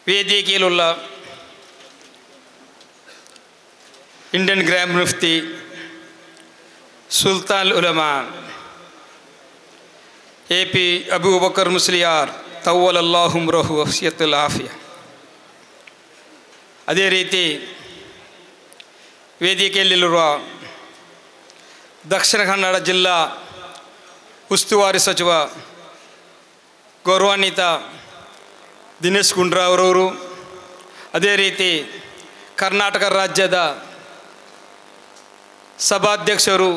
വേദികയിലുള്ള Indian grand Mufti സുൽത്താൻ ഉലമ AP Abubakar Musliyar തവ്വലല്ലാഹു ഉംറഹു വസിയത്തുൽ Afiya, ಅದೇ ರೀತಿ ವೇದಿಕೆಯಲ್ಲಿರುವ ದಕ್ಷಿಣ ಕನ್ನಡ ಜಿಲ್ಲಾ ಉಸ್ತುವಾರಿ ಸಚಿವ ಗೌರವಾನ್ವಿತ ದಿನೇಶ್ ಗುಂಡೂರಾವ್ ಅವರವರು, ಅದೇ ರೀತಿ ಕರ್ನಾಟಕ ರಾಜ್ಯದ ಸಭಾಧ್ಯಕ್ಷರು,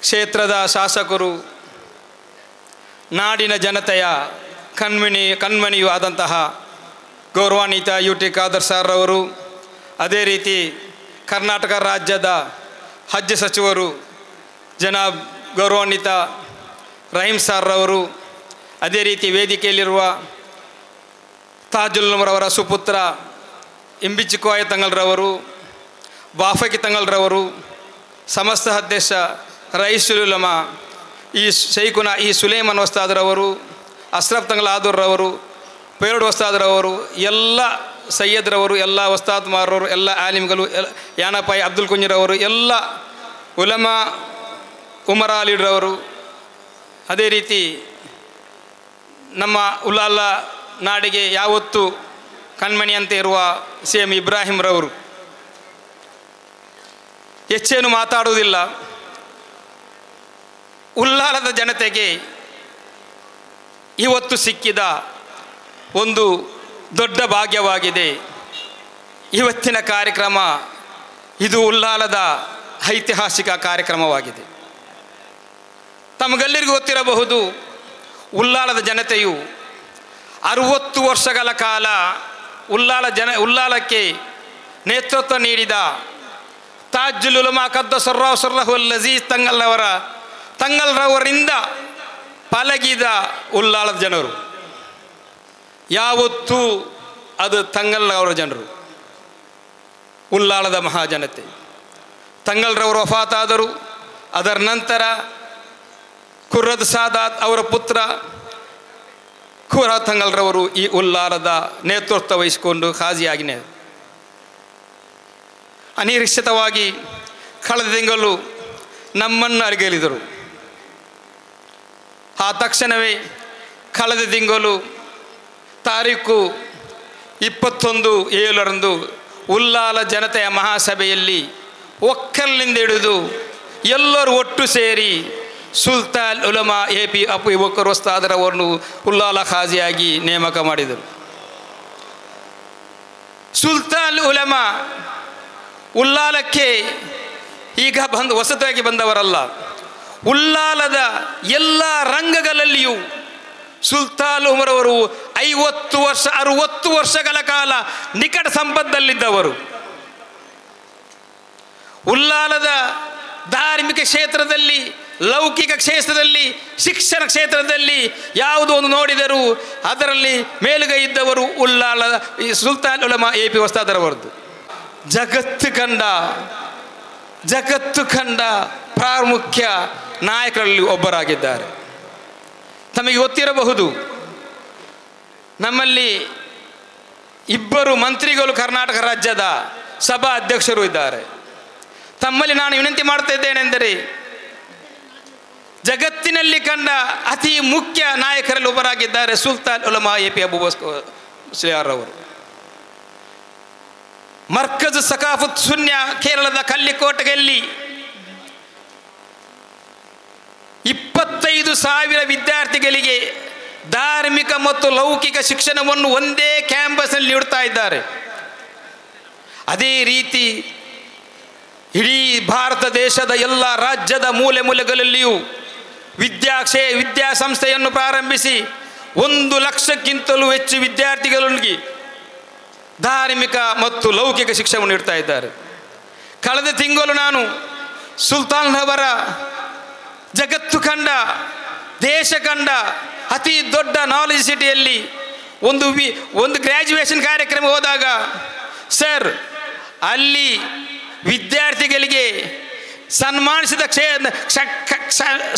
ಕ್ಷೇತ್ರದ ಶಾಸಕರು, ನಾಡಿನ ಜನತೆಯ ಕಣ್ಮಣಿಯೂ ಆದಂತಹ ಗೌರವಾನ್ವಿತ UT ಖಾದರ್ ಸರ್ ಅವರು, ಅದೇ ರೀತಿ ಕರ್ನಾಟಕ ರಾಜ್ಯದ ಹಜ್ ಸಚಿವರು ಜನಾಬ್ ಗೌರವಾನ್ವಿತ ರಹೀಂ ಸರ್ ಅವರು, ಅದೇ ರೀತಿ ವೇದಿಕೆಯಲ್ಲಿರುವ ತಾಜುಲ್ ಉಮರ್ ಅವರ ಸುಪುತ್ರ ಇಂಬಿಚಿ ಕೋಯ ತಂಗಲ್ರವರು, ಬಾಫಕಿ ತಂಗಲ್ರವರು, ಸಮಸ್ತ ಅಧ್ಯಕ್ಷ ರೈಸುಲ್ ಉಲಮಾ ಈ ಶೈಖುನಾ ಈ ಸುಲೇಮಾನ್ ವಸ್ತಾದ್ರವರು, ಅಶ್ರಫ್ ತಂಗಲ್ ಆದೂರ್ರವರು, ಪೇರೋಡ್ ವಸ್ತಾದ್ರವರು, ಎಲ್ಲ ಸೈಯದ್ರವರು, ಎಲ್ಲ ವಸ್ತಾದ್ ಮಾರವರು, ಎಲ್ಲ ಆಲಿಮ್ಗಳು, ಯಾನಪಾಯಿ ಅಬ್ದುಲ್ ಕುಂಜಿರವರು, ಎಲ್ಲ ಉಲಮಾ ಉಮರಾ ಲೀಡ್ರವರು, ಅದೇ ರೀತಿ ನಮ್ಮ ಉಲ್ಲಾಲ ನಾಡಿಗೆ ಯಾವತ್ತೂ ಕಣ್ಮಣಿಯಂತೆ ಇರುವ CM ಇಬ್ರಾಹಿಂರವರು. ಹೆಚ್ಚೇನು ಮಾತಾಡುವುದಿಲ್ಲ. ಉಲ್ಲಾಲದ ಜನತೆಗೆ ಇವತ್ತು ಸಿಕ್ಕಿದ ಒಂದು ದೊಡ್ಡ ಭಾಗ್ಯವಾಗಿದೆ ಇವತ್ತಿನ ಕಾರ್ಯಕ್ರಮ. ಇದು ಉಲ್ಲಾಲದ ಐತಿಹಾಸಿಕ ಕಾರ್ಯಕ್ರಮವಾಗಿದೆ. ತಮಗೆಲ್ಲರಿಗೂ ಗೊತ್ತಿರಬಹುದು, ಉಲ್ಲಾಲದ ಜನತೆಯು 60 ವರ್ಷಗಳ ಕಾಲ ಉಲ್ಲಾಲಕ್ಕೆ ನೇತೃತ್ವ ನೀಡಿದ ತಾಜುಲ್ ಉಲಮಾ ಕದ್ದಸರ್ರಾಹು ಸರ್ರಹುಲ್ ಅಜೀಜ್ ತಂಗಲ್ರವರಿಂದ ಪಲಗಿದ ಉಲ್ಲಾಲದ ಜನರು. ಯಾವತ್ತೂ ಅದು ತಂಗಲ್ರವರ ಜನರು, ಉಲ್ಲಾಲದ ಮಹಾಜನತೆ. ತಂಗಲ್ರವರು ವಫಾತಾದರು. ಅದರ ನಂತರ ಖುರ್ರದ್ ಸಾದಾತ್ ಅವರ ಪುತ್ರ ಖುರ ತಂಗಲ್ರವರು ಈ ಉಲ್ಲಾಲದ ನೇತೃತ್ವ ವಹಿಸಿಕೊಂಡು ಖಾಜಿಯಾಗಿನೇ ಅನಿರೀಕ್ಷಿತವಾಗಿ ಕಳೆದ ತಿಂಗಳು ನಮ್ಮನ್ನು ಅರಗಲಿದರು. ಆ ತಕ್ಷಣವೇ ಕಳೆದ ತಿಂಗಳು ತಾರೀಕು 21/7 ಉಲ್ಲಾಲ ಜನತೆಯ ಮಹಾಸಭೆಯಲ್ಲಿ ಒಕ್ಕಲಿನಿಂದ ಹಿಡಿದು ಎಲ್ಲರೂ ಒಟ್ಟು ಸೇರಿ ಸುಲ್ತಾನ್ ಉಲಮಾ AP ಅಬೂಬಕರ್ ವಸ್ತಾದ್ರವರನ್ನು ಉಲ್ಲಾಲ ಖಾಜಿಯಾಗಿ ನೇಮಕ ಮಾಡಿದರು. ಸುಲ್ತಾನ್ ಉಲಮಾ ಉಲ್ಲಾಲಕ್ಕೆ ಈಗ ಹೊಸತಾಗಿ ಬಂದವರಲ್ಲ. ಉಲ್ಲಾಲದ ಎಲ್ಲ ರಂಗಗಳಲ್ಲಿಯೂ ಸುಲ್ತಾನ್ ಉಮರ್ ಅವರು 50 ವರ್ಷ 60 ವರ್ಷಗಳ ಕಾಲ ನಿಕಟ ಸಂಪರ್ಕದಲ್ಲಿದ್ದವರು. ಉಲ್ಲಾಲದ ಧಾರ್ಮಿಕ ಕ್ಷೇತ್ರದಲ್ಲಿ, ಲೌಕಿಕ ಕ್ಷೇತ್ರದಲ್ಲಿ, ಶಿಕ್ಷಣ ಕ್ಷೇತ್ರದಲ್ಲಿ ಯಾವುದೋ ಒಂದು ನೋಡಿದರೂ ಅದರಲ್ಲಿ ಮೇಲುಗೈ ಇದ್ದವರು ಉಲ್ಲಾಲ ಸುಲ್ತಾನ್ ಉಲಮಾ AP ವಸ್ತಾದ್ರವರದ್ದು. ಜಗತ್ತು ಕಂಡ ಪ್ರಾಮುಖ್ಯ ನಾಯಕರಲ್ಲಿ ಒಬ್ಬರಾಗಿದ್ದಾರೆ. ತಮಗೆ ಗೊತ್ತಿರಬಹುದು, ನಮ್ಮಲ್ಲಿ 2 ಮಂತ್ರಿಗಳು ಕರ್ನಾಟಕ ರಾಜ್ಯದ ಸಭಾ ಅಧ್ಯಕ್ಷರು ಇದ್ದಾರೆ. ತಮ್ಮಲ್ಲಿ ನಾನು ವಿನಂತಿ ಮಾಡ್ತಾ ಇದ್ದೇನೆಂದರೆ, ಜಗತ್ತಿನಲ್ಲಿ ಕಂಡ ಅತಿ ಮುಖ್ಯ ನಾಯಕರಲ್ಲಿ ಒಬ್ಬರಾಗಿದ್ದಾರೆ ಸುಲ್ತಾನ್ ಉಲಮಾ AP ಅಬೂಬಕರ್ ಮುಸ್ಲಿಯಾರ್ ಅವರು. ಮರ್ಕಜ್ ಸಕಾಫತ್ ಶೂನ್ಯ ಕೇರಳದ ಕಲ್ಲಿಕೋಟೆಯಲ್ಲಿ 25,000 ವಿದ್ಯಾರ್ಥಿಗಳಿಗೆ ಧಾರ್ಮಿಕ ಮತ್ತು ಲೌಕಿಕ ಶಿಕ್ಷಣವನ್ನು ಒಂದೇ ಕ್ಯಾಂಪಸ್ನಲ್ಲಿ ನೀಡುತ್ತಾ ಇದ್ದಾರೆ. ಅದೇ ರೀತಿ ಇಡೀ ಭಾರತ ದೇಶದ ಎಲ್ಲ ರಾಜ್ಯದ ಮೂಲೆ ಮೂಲೆಗಳಲ್ಲಿಯೂ ವಿದ್ಯಾಸಂಸ್ಥೆಯನ್ನು ಪ್ರಾರಂಭಿಸಿ 1 ಲಕ್ಷಕ್ಕಿಂತಲೂ ಹೆಚ್ಚು ವಿದ್ಯಾರ್ಥಿಗಳಿಗೆ ಧಾರ್ಮಿಕ ಮತ್ತು ಲೌಕಿಕ ಶಿಕ್ಷಣವನ್ನು ನೀಡ್ತಾ ಇದ್ದಾರೆ. ಕಳೆದ ತಿಂಗಳು ನಾನು ಸುಲ್ತಾನ್ ಅವರ ಜಗತ್ತು ಕಂಡ, ದೇಶ ಕಂಡ ಅತಿ ದೊಡ್ಡ ನಾಲೆಜ್ ಸಿಟಿಯಲ್ಲಿ ಒಂದು ಗ್ರ್ಯಾಜುಯೇಷನ್ ಕಾರ್ಯಕ್ರಮ ಹೋದಾಗ, ಸರ್, ಅಲ್ಲಿ ವಿದ್ಯಾರ್ಥಿಗಳಿಗೆ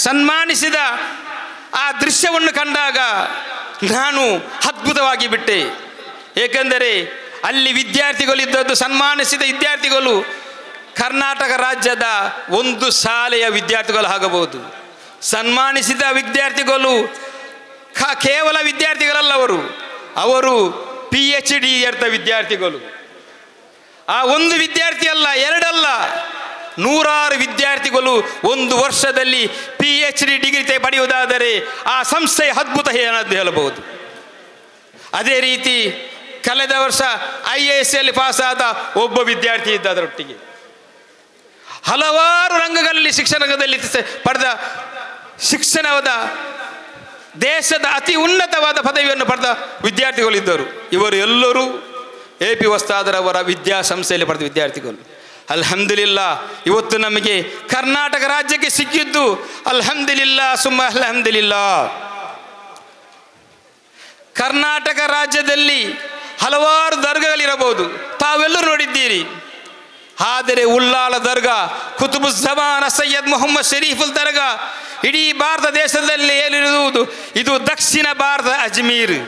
ಸನ್ಮಾನಿಸಿದ ಆ ದೃಶ್ಯವನ್ನು ಕಂಡಾಗ ನಾನು ಅದ್ಭುತವಾಗಿ ಬಿಟ್ಟೆ. ಏಕೆಂದರೆ ಅಲ್ಲಿ ವಿದ್ಯಾರ್ಥಿಗಳು ಇದ್ದದ್ದು, ಸನ್ಮಾನಿಸಿದ ವಿದ್ಯಾರ್ಥಿಗಳು ಕರ್ನಾಟಕ ರಾಜ್ಯದ ಒಂದು ಶಾಲೆಯ ವಿದ್ಯಾರ್ಥಿಗಳು ಆಗಬಹುದು. ಸನ್ಮಾನಿಸಿದ ವಿದ್ಯಾರ್ಥಿಗಳು ಕೇವಲ ವಿದ್ಯಾರ್ಥಿಗಳಲ್ಲ, ಅವರು PhD ಎರ್ತ ವಿದ್ಯಾರ್ಥಿಗಳು. ಆ ಒಂದು ವಿದ್ಯಾರ್ಥಿ ಅಲ್ಲ, ಎರಡಲ್ಲ, ನೂರಾರು ವಿದ್ಯಾರ್ಥಿಗಳು ಒಂದು ವರ್ಷದಲ್ಲಿ PhD ಡಿಗ್ರಿ ಪಡೆಯುವುದಾದರೆ ಆ ಸಂಸ್ಥೆಯ ಅದ್ಭುತ ಏನದ್ದು ಹೇಳಬಹುದು. ಅದೇ ರೀತಿ ಕಳೆದ ವರ್ಷ IAS ಅಲ್ಲಿ ಪಾಸಾದ ಒಬ್ಬ ವಿದ್ಯಾರ್ಥಿ ಇದ್ದ. ಅದರೊಟ್ಟಿಗೆ ಹಲವಾರು ರಂಗಗಳಲ್ಲಿ ಶಿಕ್ಷಣ ರಂಗದಲ್ಲಿ ಪಡೆದ ಶಿಕ್ಷಣದ ದೇಶದ ಅತಿ ಉನ್ನತವಾದ ಪದವಿಯನ್ನು ಪಡೆದ ವಿದ್ಯಾರ್ಥಿಗಳಿದ್ದರು. ಇವರು ಎಲ್ಲರೂ AP ವಸ್ತಾದರವರ ವಿದ್ಯಾಸಂಸ್ಥೆಯಲ್ಲಿ ಪಡೆದ ವಿದ್ಯಾರ್ಥಿಗಳು. ಅಲ್ಹಮ್ದುಲಿಲ್ಲಾ, ಇವತ್ತು ನಮಗೆ ಕರ್ನಾಟಕ ರಾಜ್ಯಕ್ಕೆ ಸಿಕ್ಕಿದ್ದು ಅಲ್ಹಮ್ದುಲಿಲ್ಲಾ ಸುಮ್ಮ ಅಲ್ಹಮ್ದುಲಿಲ್ಲಾ. ಕರ್ನಾಟಕ ರಾಜ್ಯದಲ್ಲಿ ಹಲವಾರು ದರ್ಗಾಗಳಿರಬಹುದು, ತಾವೆಲ್ಲರೂ ನೋಡಿದ್ದೀರಿ. ಆದರೆ ಉಳ್ಳಾಲ ದರ್ಗಾ, ಕುತುಬುಜ್ಜಮಾನ ಸೈಯದ್ ಮೊಹಮ್ಮದ್ ಶರೀಫುಲ್ ದರ್ಗಾ ಇಡೀ ಭಾರತ ದೇಶದಲ್ಲಿ ಏನಿರುವುದು, ಇದು ದಕ್ಷಿಣ ಭಾರತ ಅಜ್ಮೀರ್.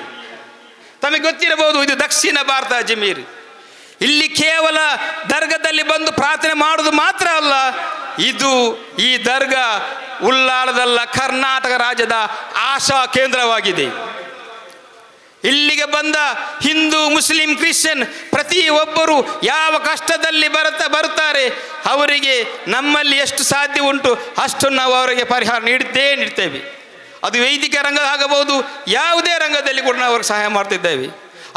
ತಮಗೆ ಗೊತ್ತಿರಬಹುದು, ಇದು ದಕ್ಷಿಣ ಭಾರತ ಅಜ್ಮೀರ್. ಇಲ್ಲಿ ಕೇವಲ ದರ್ಗಾದಲ್ಲಿ ಬಂದು ಪ್ರಾರ್ಥನೆ ಮಾಡುವುದು ಮಾತ್ರ ಅಲ್ಲ, ಈ ದರ್ಗಾ ಉಳ್ಳಾಲದಲ್ಲ, ಕರ್ನಾಟಕ ರಾಜ್ಯದ ಆಶಾ ಕೇಂದ್ರವಾಗಿದೆ. ಇಲ್ಲಿಗೆ ಬಂದ ಹಿಂದೂ, ಮುಸ್ಲಿಂ, ಕ್ರಿಶ್ಚಿಯನ್ ಪ್ರತಿಯೊಬ್ಬರು ಯಾವ ಕಷ್ಟದಲ್ಲಿ ಬರುತ್ತಾರೆ, ಅವರಿಗೆ ನಮ್ಮಲ್ಲಿ ಎಷ್ಟು ಸಾಧ್ಯ ಉಂಟು ಅಷ್ಟು ನಾವು ಅವರಿಗೆ ಪರಿಹಾರ ನೀಡ್ತೇವೆ. ಅದು ವೈದಿಕ ರಂಗ ಆಗಬಹುದು, ಯಾವುದೇ ರಂಗದಲ್ಲಿ ಕೂಡ ನಾವು ಅವ್ರಿಗೆ ಸಹಾಯ ಮಾಡ್ತಿದ್ದೇವೆ.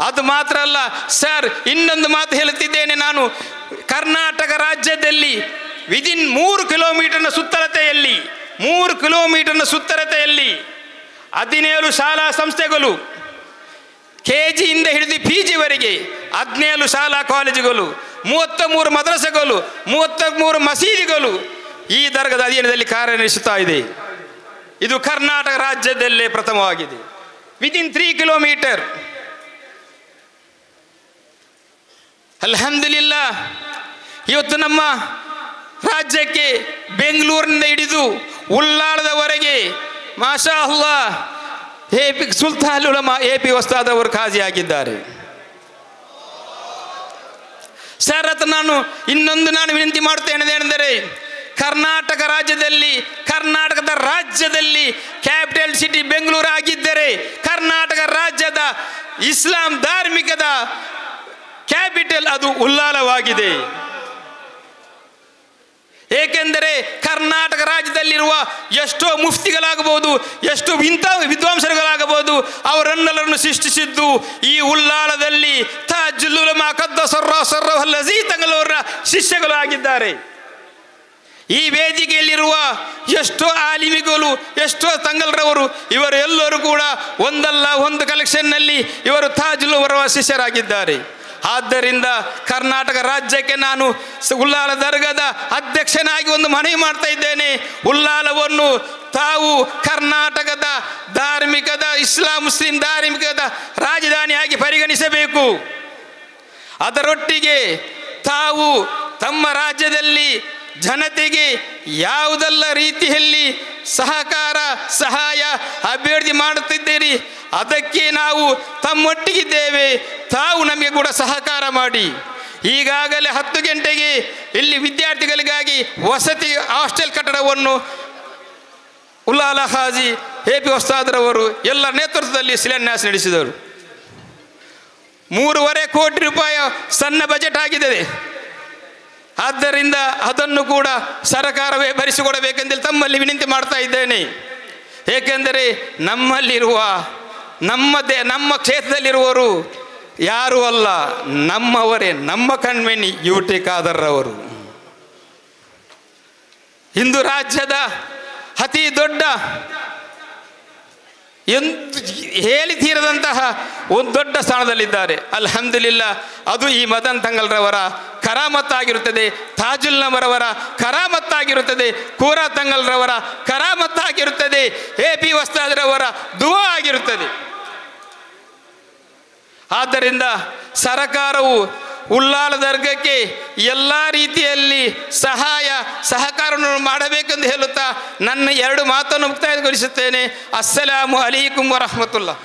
ಅದು ಮಾತ್ರ ಅಲ್ಲ ಸರ್, ಇನ್ನೊಂದು ಮಾತು ಹೇಳುತ್ತಿದ್ದೇನೆ ನಾನು. ಕರ್ನಾಟಕ ರಾಜ್ಯದಲ್ಲಿ ವಿದಿನ್ 3 ಕಿಲೋಮೀಟರ್ನ ಸುತ್ತಳತೆಯಲ್ಲಿ 17 ಶಾಲಾ ಸಂಸ್ಥೆಗಳು, KGಯಿಂದ ಹಿಡಿದು PGವರೆಗೆ 17 ಶಾಲಾ ಕಾಲೇಜುಗಳು, 33 ಮದ್ರಸೆಗಳು, 33 ಮಸೀದಿಗಳು ಈ ದರ್ಗಾದ ಅಧೀನದಲ್ಲಿ ಕಾರ್ಯನಿರ್ವಹಿಸುತ್ತಾ ಇದೆ. ಇದು ಕರ್ನಾಟಕ ರಾಜ್ಯದಲ್ಲೇ ಪ್ರಥಮವಾಗಿದೆ. Within 3 kilometre. ಅಲ್ಹಮ್ದುಲಿಲ್ಲಾ, ಇವತ್ತು ನಮ್ಮ ರಾಜ್ಯಕ್ಕೆ ಬೆಂಗಳೂರಿನಿಂದ ಹಿಡಿದು ಉಳ್ಳಾಳದವರೆಗೆ ಮಾಷಾ ಅಲ್ಲಾ ಸುಲ್ತಾನ್ ಉಲಮಾ AP ವಸ್ತಾದವರು ಕಾಜಿಯಾಗಿದ್ದಾರೆ. ಸರ್, ನಾನು ವಿನಂತಿ ಮಾಡುತ್ತೇನೆ ಏನೆಂದರೆ, ಕರ್ನಾಟಕ ರಾಜ್ಯದಲ್ಲಿ ಕ್ಯಾಪಿಟಲ್ ಸಿಟಿ ಬೆಂಗಳೂರು ಆಗಿದ್ದರೆ ಕರ್ನಾಟಕ ರಾಜ್ಯದ ಇಸ್ಲಾಂ ಧಾರ್ಮಿಕದ ಕ್ಯಾಪಿಟಲ್ ಅದು ಉಳ್ಳಾಲವಾಗಿದೆ. ಏಕೆಂದರೆ ಕರ್ನಾಟಕ ರಾಜ್ಯದಲ್ಲಿರುವ ಎಷ್ಟೋ ಮುಫ್ತಿಗಳಾಗಬಹುದು, ಎಷ್ಟೋ ವಿದ್ವಾಂಸರುಗಳಾಗಬಹುದು, ಅವರೆಲ್ಲರನ್ನು ಸೃಷ್ಟಿಸಿದ್ದು ಈ ಉಳ್ಳಾಲದಲ್ಲಿ ತಾಜುಲ್ ಉಲಮಾ ಕದ್ದಸರ್ರಹಲ್ ಅಜೀಜ್ ತಂಗಳವರ ಶಿಷ್ಯಗಳು ಆಗಿದ್ದಾರೆ. ಈ ವೇದಿಕೆಯಲ್ಲಿರುವ ಎಷ್ಟೋ ಆಲಿಮಿಗಳು, ಎಷ್ಟೋ ತಂಗಲ್ರವರು, ಇವರೆಲ್ಲರೂ ಕೂಡ ಒಂದಲ್ಲ ಒಂದು ಕಲೆಕ್ಷನ್ನಲ್ಲಿ ಇವರು ತಾಜುಲ್ ಅವರ ಶಿಷ್ಯರಾಗಿದ್ದಾರೆ. ಆದ್ದರಿಂದ ಕರ್ನಾಟಕ ರಾಜ್ಯಕ್ಕೆ ನಾನು ಉಳ್ಳಾಲ ದರ್ಗಾದ ಅಧ್ಯಕ್ಷನಾಗಿ ಒಂದು ಮನವಿ ಮಾಡ್ತಾ ಇದ್ದೇನೆ. ಉಳ್ಳಾಲವನ್ನು ತಾವು ಕರ್ನಾಟಕದ ಧಾರ್ಮಿಕದ ಇಸ್ಲಾಂ ಮುಸ್ಲಿಂ ಧಾರ್ಮಿಕದ ರಾಜಧಾನಿಯಾಗಿ ಪರಿಗಣಿಸಬೇಕು. ಅದರೊಟ್ಟಿಗೆ ತಾವು ತಮ್ಮ ರಾಜ್ಯದಲ್ಲಿ ಜನತೆಗೆ ಯಾವುದೆಲ್ಲ ರೀತಿಯಲ್ಲಿ ಸಹಾಯ ಅಭಿವೃದ್ಧಿ ಮಾಡುತ್ತಿದ್ದೀರಿ, ಅದಕ್ಕೆ ನಾವು ತಮ್ಮೊಟ್ಟಿಗಿದ್ದೇವೆ. ತಾವು ನಮಗೆ ಕೂಡ ಸಹಕಾರ ಮಾಡಿ. ಈಗಾಗಲೇ 10 ಗಂಟೆಗೆ ಇಲ್ಲಿ ವಿದ್ಯಾರ್ಥಿಗಳಿಗಾಗಿ ವಸತಿ ಹಾಸ್ಟೆಲ್ ಕಟ್ಟಡವನ್ನು ಉಳ್ಳಾಲ ಹಾಜಿ AP ವಸ್ತಾದ್ರವರು ಎಲ್ಲ ನೇತೃತ್ವದಲ್ಲಿ ಶಿಲಾನ್ಯಾಸ ನಡೆಸಿದರು. 3.5 ಕೋಟಿ ರೂಪಾಯಿ ಸಣ್ಣ ಬಜೆಟ್ ಆಗಿದೆ. ಆದ್ದರಿಂದ ಅದನ್ನು ಕೂಡ ಸರ್ಕಾರವೇ ಭರಿಸಿಕೊಡಬೇಕೆಂದು ತಮ್ಮಲ್ಲಿ ವಿನಂತಿ ಮಾಡ್ತಾ ಇದ್ದೇನೆ. ಏಕೆಂದರೆ ನಮ್ಮಲ್ಲಿರುವ ನಮ್ಮ ಕ್ಷೇತ್ರದಲ್ಲಿರುವವರು ಯಾರೂ ಅಲ್ಲ, ನಮ್ಮವರೇ, ನಮ್ಮ ಕಣ್ಮಣಿ UT ಖಾದರ್ರವರು. ಹಿಂದೂ ರಾಜ್ಯದ ಅತಿ ದೊಡ್ಡ ಹೇಳಿ ತೀರದಂತಹ ಒಂದು ದೊಡ್ಡ ಸ್ಥಾನದಲ್ಲಿದ್ದಾರೆ. ಅಲ್ಹಮ್ದುಲಿಲ್ಲಾ, ಅದು ಈ ಮದನ್ ತಂಗಲ್ರವರ ಕರಾಮತ್ತಾಗಿರುತ್ತದೆ, ತಾಜುಲ್ನವರವರ ಕರಾಮತ್ತಾಗಿರುತ್ತದೆ, ಕೂರಾ ತಂಗಲ್ರವರ ಕರಾಮತ್ತಾಗಿರುತ್ತದೆ, AP ವಸ್ತಾದ್ರವರ ದುವಾ ಆಗಿರುತ್ತದೆ. ಆದ್ದರಿಂದ ಸರಕಾರವು ಉಳ್ಳಾಲ ದರ್ಗಕ್ಕೆ ಎಲ್ಲ ರೀತಿಯಲ್ಲಿ ಸಹಕಾರವನ್ನು ಮಾಡಬೇಕೆಂದು ಹೇಳುತ್ತಾ ನನ್ನ 2 ಮಾತನ್ನು ಮುಕ್ತಾಯಗೊಳಿಸುತ್ತೇನೆ. ಅಸ್ಸಲಾಮು ಅಲೈಕುಂ ವರಹಮತುಲ್ಲಾಹ್.